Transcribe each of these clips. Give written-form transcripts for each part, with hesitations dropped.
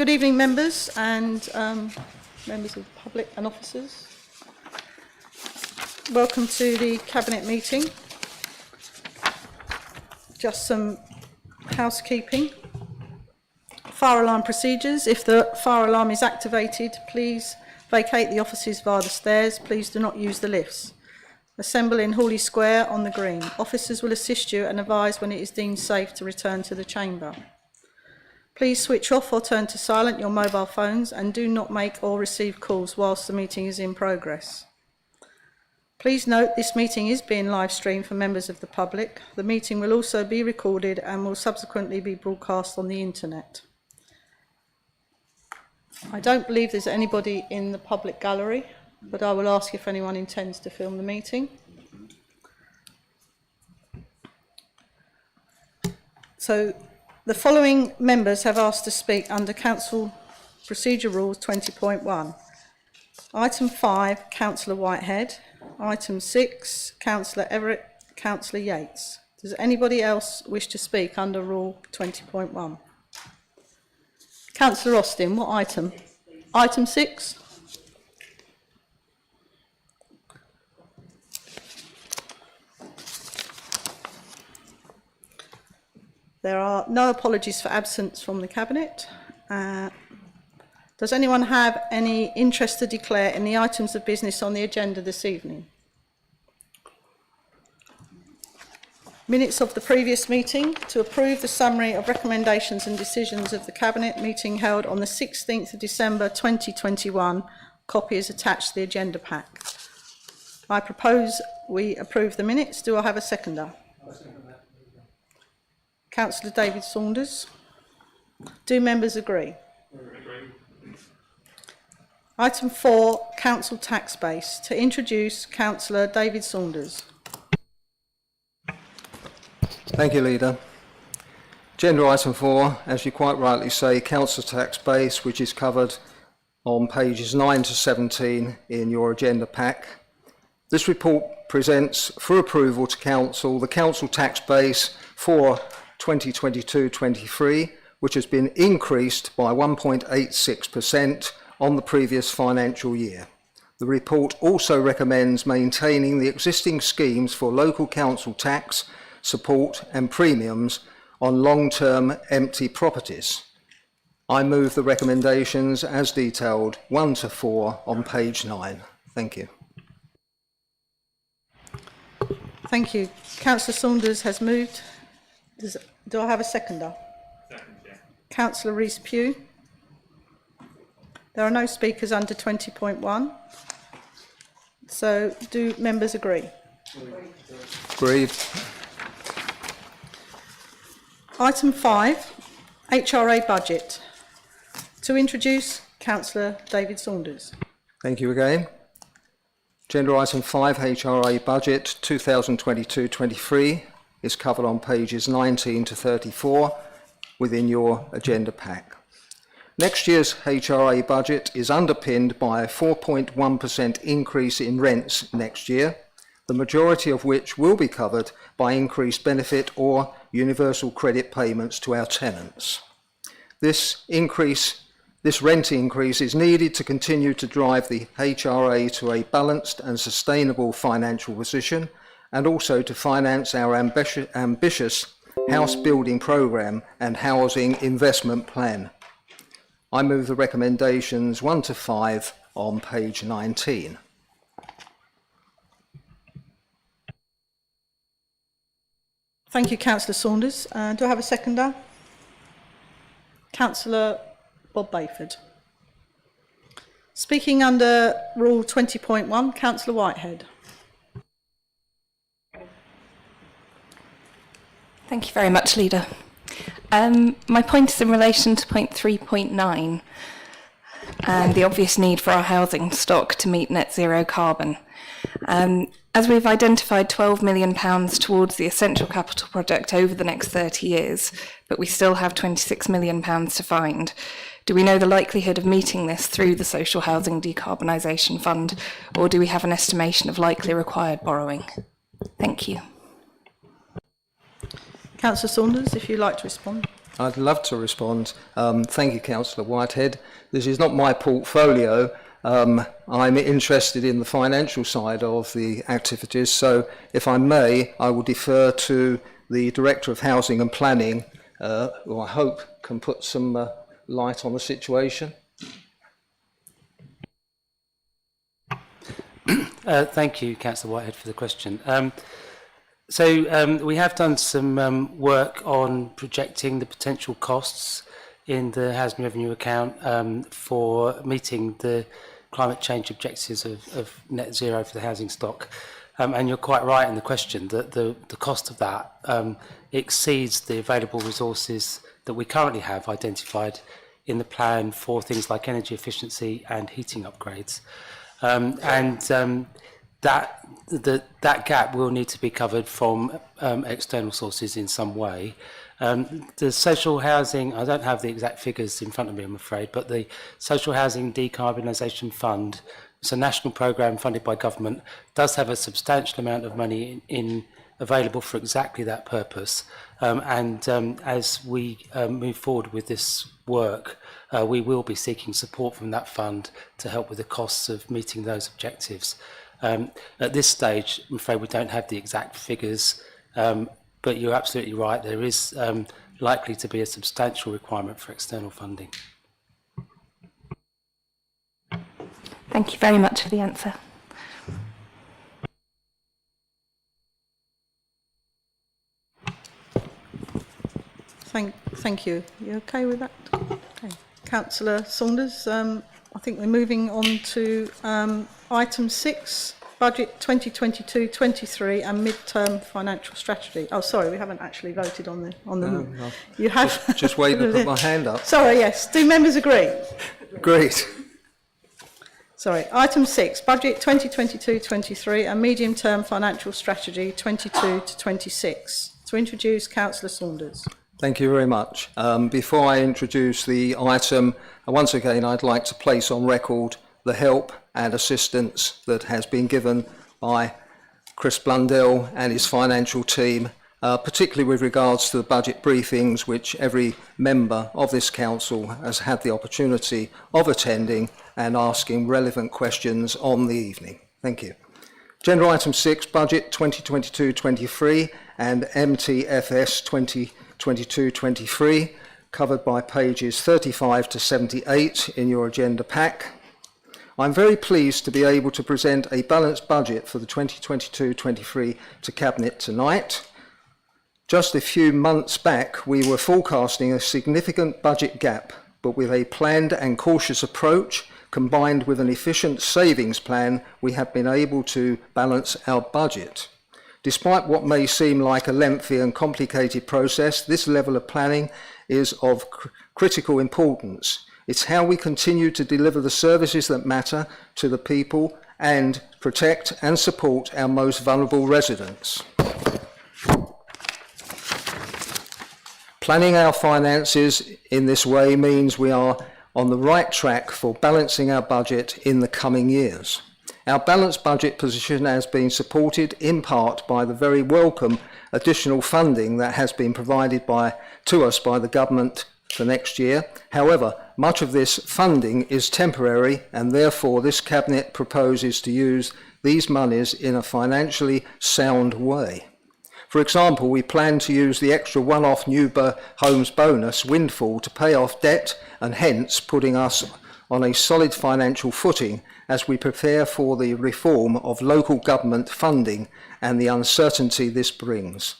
Good evening, members and members of the public and officers. Welcome to the Cabinet meeting. Just some housekeeping. Fire alarm procedures. If the fire alarm is activated, please vacate the offices via the stairs. Please do not use the lifts. Assemble in Hawley Square on the Green. Officers will assist you and advise when it is deemed safe to return to the chamber. Please switch off or turn to silent your mobile phones and do not make or receive calls whilst the meeting is in progress. Please note this meeting is being live streamed for members of the public. The meeting will also be recorded and will subsequently be broadcast on the internet. I don't believe there's anybody in the public gallery, but I will ask if anyone intends to film the meeting. So the following members have asked to speak under Council Procedure Rules 20.1. Item 5, Councillor Whitehead. Item 6, Councillor Everett, Councillor Yates. Does anybody else wish to speak under Rule 20.1? Councillor Austin, what item? Item 6? There are no apologies for absence from the Cabinet. Does anyone have any interest to declare in the items of business on the agenda this evening? Minutes of the previous meeting. To approve the summary of recommendations and decisions of the Cabinet meeting held on the 16th of December 2021. Copy is attached to the agenda pack. I propose we approve the minutes. Do I have a seconder? Councillor David Saunders. Do members agree? Agree. Item 4, Council Tax Base. To introduce Councillor David Saunders. Thank you, Leader. Agenda item 4, as you quite rightly say, Council Tax Base, which is covered on pages 9 to 17 in your agenda pack. This report presents for approval to Council the Council Tax Base for 2022-23, which has been increased by 1.86% on the previous financial year. The report also recommends maintaining the existing schemes for local council tax, support and premiums on long-term empty properties. I move the recommendations as detailed 1 to 4 on page 9. Thank you. Thank you. Councillor Saunders has moved. Do I have a seconder? Second, yeah. Councillor Rees-Pugh. There are no speakers under 20.1. So do members agree? Agreed. Item 5, HRA budget. To introduce Councillor David Saunders. Thank you again. Agenda item 5, HRA budget 2022-23 is covered on pages 19 to 34 within your agenda pack. Next year's HRA budget is underpinned by a 4.1% increase in rents next year, the majority of which will be covered by increased benefit or universal credit payments to our tenants. This rent increase is needed to continue to drive the HRA to a balanced and sustainable financial position, and also to finance our ambitious house building programme and housing investment plan. I move the recommendations 1 to 5 on page 19. Thank you, Councillor Saunders. Do I have a seconder? Councillor Bob Bayford. Speaking under Rule 20.1, Councillor Whitehead. Thank you very much, Leader. My point is in relation to point 3.9 and the obvious need for our housing stock to meet net zero carbon. As we've identified £12 million towards the essential capital project over the next 30 years, but we still have £26 million to find, do we know the likelihood of meeting this through the Social Housing Decarbonisation Fund, or do we have an estimation of likely required borrowing? Thank you. Councillor Saunders, if you'd like to respond. I'd love to respond. Thank you, Councillor Whitehead. This is not my portfolio. I'm interested in the financial side of the activities, so if I may, I will defer to the Director of Housing and Planning, who I hope can put some light on the situation. Thank you, Councillor Whitehead, for the question. We have done some work on projecting the potential costs in the housing revenue account for meeting the climate change objectives of net zero for the housing stock. And you're quite right in the question that the cost of that exceeds the available resources that we currently have identified in the plan for things like energy efficiency and heating upgrades. That gap will need to be covered from external sources in some way. The social housing, I don't have the exact figures in front of me, I'm afraid, but the Social Housing Decarbonisation Fund, it's a national programme funded by government, does have a substantial amount of money available for exactly that purpose. As we move forward with this work, we will be seeking support from that fund to help with the costs of meeting those objectives. At this stage, I'm afraid we don't have the exact figures, but you're absolutely right, there is likely to be a substantial requirement for external funding. Thank you very much for the answer. Thank you. You okay with that? Okay. Councillor Saunders, I think we're moving on to item 6, budget 2022-23 and mid-term financial strategy. Oh, sorry, we haven't actually voted on the. No. You have. Just waiting to put my hand up. Sorry, yes. Do members agree? Agreed. Sorry, item 6, budget 2022-23 and medium-term financial strategy 22-26. To introduce Councillor Saunders. Thank you very much. Before I introduce the item, once again I'd like to place on record the help and assistance that has been given by Chris Blundell and his financial team, particularly with regards to the budget briefings which every member of this council has had the opportunity of attending and asking relevant questions on the evening. Thank you. Agenda item 6, budget 2022-23 and MTFS 2022-23, covered by pages 35 to 78 in your agenda pack. I'm very pleased to be able to present a balanced budget for the 2022-23 to Cabinet tonight. Just a few months back, we were forecasting a significant budget gap, but with a planned and cautious approach, combined with an efficient savings plan, we have been able to balance our budget. Despite what may seem like a lengthy and complicated process, this level of planning is of critical importance. It's how we continue to deliver the services that matter to the people and protect and support our most vulnerable residents. Planning our finances in this way means we are on the right track for balancing our budget in the coming years. Our balanced budget position has been supported in part by the very welcome additional funding that has been provided to us by the government for next year. However, much of this funding is temporary, and therefore this Cabinet proposes to use these monies in a financially sound way. For example, we plan to use the extra one-off new homes bonus windfall to pay off debt and hence putting us on a solid financial footing as we prepare for the reform of local government funding and the uncertainty this brings.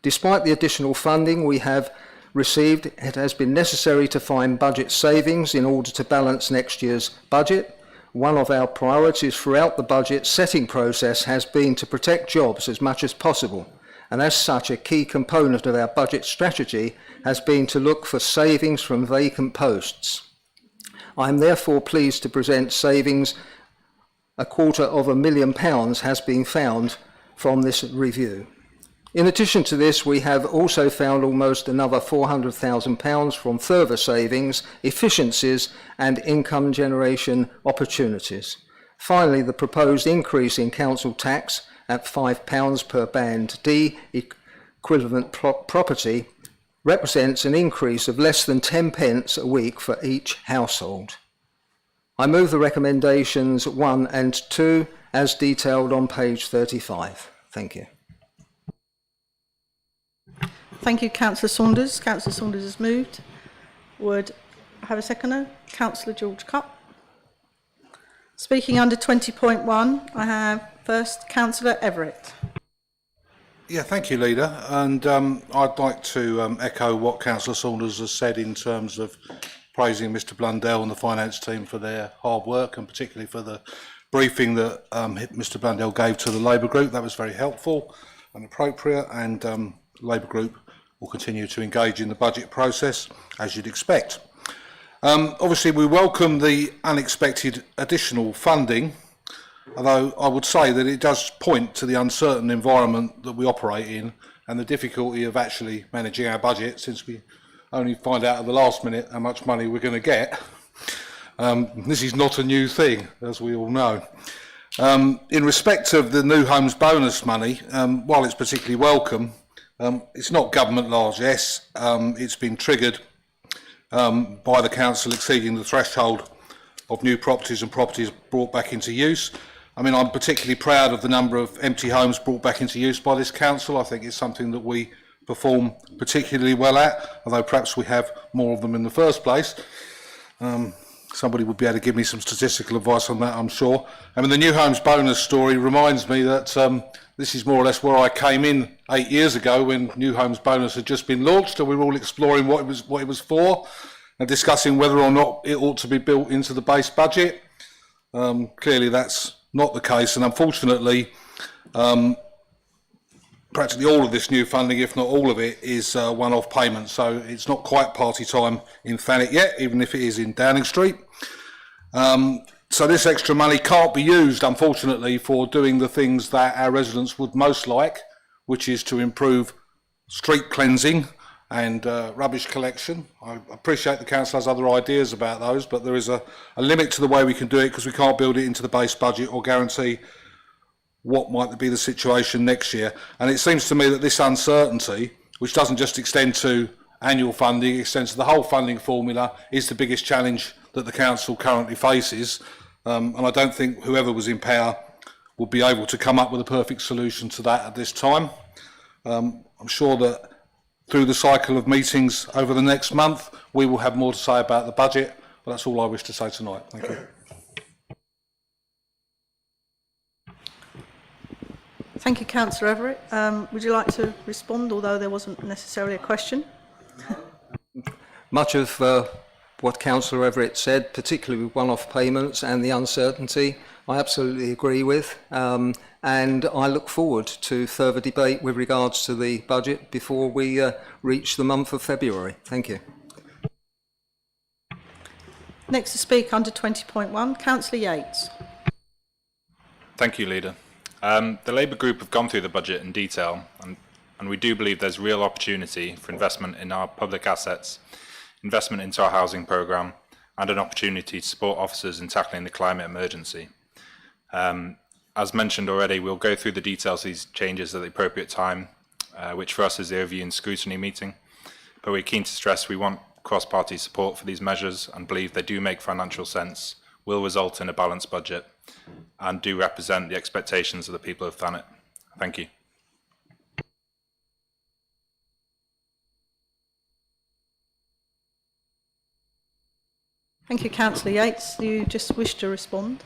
Despite the additional funding we have received, it has been necessary to find budget savings in order to balance next year's budget. One of our priorities throughout the budget setting process has been to protect jobs as much as possible. And as such, a key component of our budget strategy has been to look for savings from vacant posts. I am therefore pleased to present savings. £250,000 has been found from this review. In addition to this, we have also found almost another £400,000 from further savings, efficiencies and income generation opportunities. Finally, the proposed increase in council tax at £5 per band D equivalent property represents an increase of less than 10 pence a week for each household. I move the recommendations 1 and 2 as detailed on page 35. Thank you. Thank you, Councillor Saunders. Councillor Saunders has moved. Would I have a seconder? Councillor George Cupp. Speaking under 20.1, I have first Councillor Everett. Yeah, thank you, Leader. And I'd like to echo what Councillor Saunders has said in terms of praising Mr Blundell and the finance team for their hard work, and particularly for the briefing that Mr Blundell gave to the Labour Group. That was very helpful and appropriate, and the Labour Group will continue to engage in the budget process, as you'd expect. Obviously, we welcome the unexpected additional funding, although I would say that it does point to the uncertain environment that we operate in and the difficulty of actually managing our budget, since we only find out at the last minute how much money we're going to get. This is not a new thing, as we all know. In respect of the new homes bonus money, while it's particularly welcome, it's not government largesse. It's been triggered by the council exceeding the threshold of new properties and properties brought back into use. I mean, I'm particularly proud of the number of empty homes brought back into use by this council. I think it's something that we perform particularly well at, although perhaps we have more of them in the first place. Somebody would be able to give me some statistical advice on that, I'm sure. I mean, the new homes bonus story reminds me that this is more or less where I came in 8 years ago, when new homes bonus had just been launched, and we were all exploring what it was for and discussing whether or not it ought to be built into the base budget. Clearly that's not the case, and unfortunately practically all of this new funding, if not all of it, is one-off payments, so it's not quite party time in Thanet yet, even if it is in Downing Street. So this extra money can't be used, unfortunately, for doing the things that our residents would most like, which is to improve street cleansing and rubbish collection. I appreciate the council has other ideas about those, but there is a limit to the way we can do it, because we can't build it into the base budget or guarantee what might be the situation next year. And it seems to me that this uncertainty, which doesn't just extend to annual funding, it extends to the whole funding formula, is the biggest challenge that the council currently faces. And I don't think whoever was in power would be able to come up with a perfect solution to that at this time. I'm sure that through the cycle of meetings over the next month, we will have more to say about the budget, but that's all I wish to say tonight. Thank you. Thank you, Councillor Everett. Would you like to respond, although there wasn't necessarily a question? Much of what Councillor Everett said, particularly with one-off payments and the uncertainty, I absolutely agree with, and I look forward to further debate with regards to the budget before we reach the month of February. Thank you. Next to speak under 20.1, Councillor Yates. Thank you, Leader. The Labour Group have gone through the budget in detail, and we do believe there's real opportunity for investment in our public assets, investment into our housing programme, and an opportunity to support officers in tackling the climate emergency. As mentioned already, we'll go through the details of these changes at the appropriate time, which for us is the overview and scrutiny meeting. But we're keen to stress we want cross-party support for these measures and believe they do make financial sense, will result in a balanced budget, and do represent the expectations of the people of Thanet. Thank you. Thank you, Councillor Yates. Do you just wish to respond?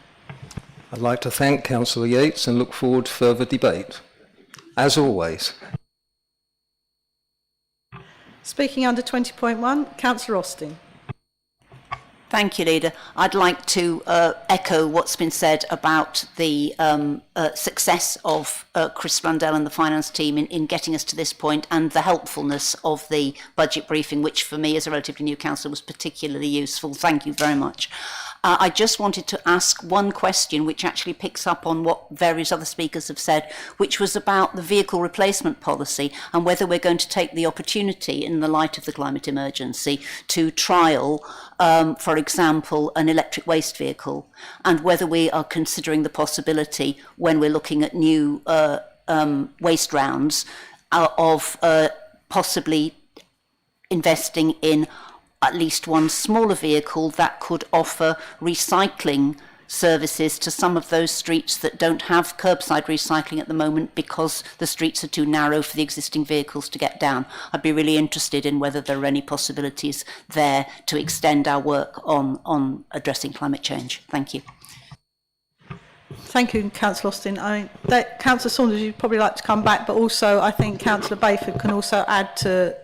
I'd like to thank Councillor Yates and look forward to further debate, as always. Speaking under 20.1, Councillor Austin. Thank you, Leader. I'd like to echo what's been said about the success of Chris Blundell and the finance team in getting us to this point, and the helpfulness of the budget briefing, which for me as a relatively new councillor was particularly useful. Thank you very much. I just wanted to ask one question which actually picks up on what various other speakers have said, which was about the vehicle replacement policy and whether we're going to take the opportunity in the light of the climate emergency to trial, for example, an electric waste vehicle, and whether we are considering the possibility when we're looking at new waste rounds of possibly investing in at least one smaller vehicle that could offer recycling services to some of those streets that don't have curbside recycling at the moment because the streets are too narrow for the existing vehicles to get down. I'd be really interested in whether there are any possibilities there to extend our work on addressing climate change. Thank you. Thank you, Councillor Austin. Councillor Saunders, you'd probably like to come back, but also I think Councillor Bayford can also add to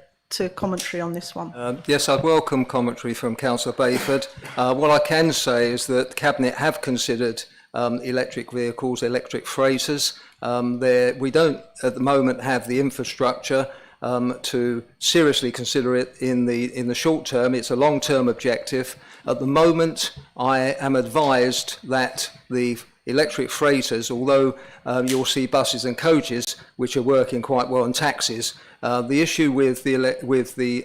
commentary on this one. Yes, I'd welcome commentary from Councillor Bayford. What I can say is that the Cabinet have considered electric vehicles, electric freighters. We don't at the moment have the infrastructure to seriously consider it in the short term. It's a long-term objective. At the moment, I am advised that the electric freighters, although you'll see buses and coaches which are working quite well, and taxis, the issue with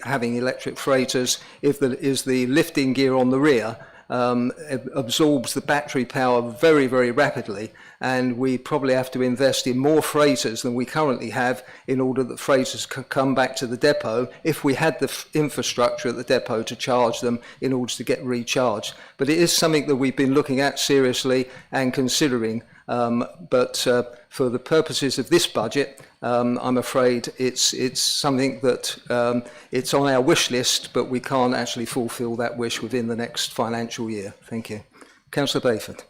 having electric freighters is the lifting gear on the rear absorbs the battery power very, very rapidly, and we probably have to invest in more freighters than we currently have in order that freighters can come back to the depot if we had the infrastructure at the depot to charge them in order to get recharged. But it is something that we've been looking at seriously and considering, but for the purposes of this budget, I'm afraid it's something that it's on our wish list, but we can't actually fulfil that wish within the next financial year. Thank you. Councillor Bayford.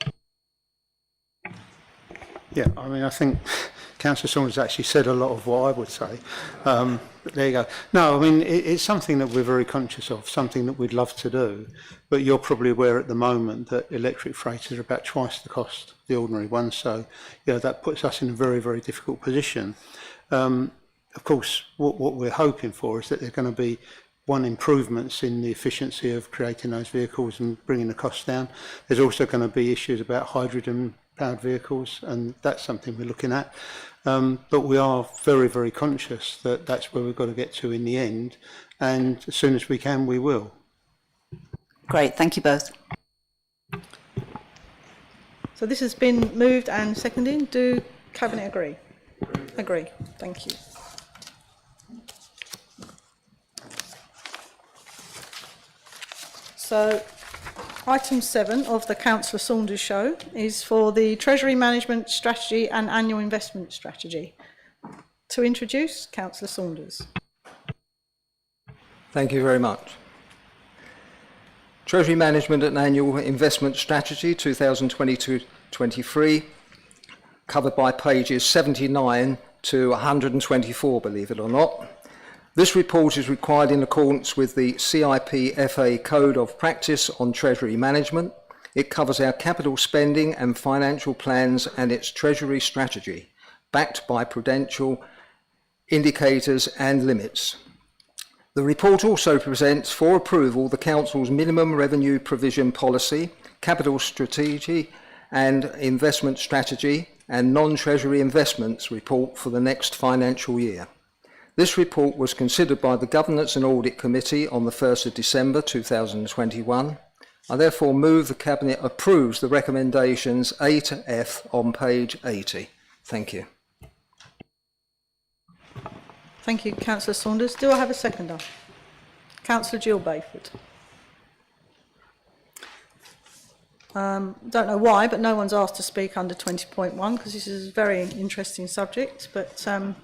Yeah, I mean, I think Councillor Saunders actually said a lot of what I would say. But there you go. No, I mean, it's something that we're very conscious of, something that we'd love to do. But you're probably aware at the moment that electric freighters are about twice the cost of the ordinary ones. So, you know, that puts us in a very, very difficult position. Of course, what we're hoping for is that there's going to be improvements in the efficiency of creating those vehicles and bringing the costs down. There's also going to be issues about hydrogen-powered vehicles, and that's something we're looking at. But we are very, very conscious that that's where we've got to get to in the end, and as soon as we can, we will. Great, thank you both. So this has been moved and seconded. Do Cabinet agree? Agree. Thank you. So item 7 of the Councillor Saunders show is for the Treasury Management Strategy and Annual Investment Strategy. To introduce, Councillor Saunders. Thank you very much. Treasury Management and Annual Investment Strategy 2022-23, covered by pages 79 to 124, believe it or not. This report is required in accordance with the CIP-FA Code of Practice on Treasury Management. It covers our capital spending and financial plans and its treasury strategy, backed by prudential indicators and limits. The report also presents for approval the Council's minimum revenue provision policy, capital strategy and investment strategy, and non-treasury investments report for the next financial year. This report was considered by the Governance and Audit Committee on the 1st of December 2021. I therefore move the Cabinet approves the recommendations A to F on page 80. Thank you. Thank you, Councillor Saunders. Do I have a seconder? Councillor Jill Bayford. Don't know why, but no one's asked to speak under 20.1 because this is a very interesting subject. But I'm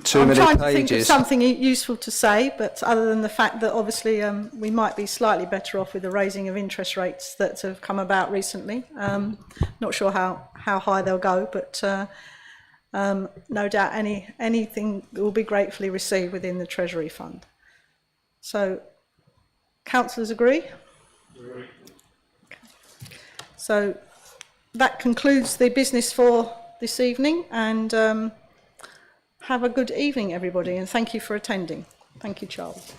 trying to think of something useful to say. But other than the fact that obviously we might be slightly better off with the raising of interest rates that have come about recently. Not sure how high they'll go, but no doubt anything will be gratefully received within the Treasury Fund. So, councillors agree? Agree. So that concludes the business for this evening, and have a good evening, everybody, and thank you for attending. Thank you, Charles.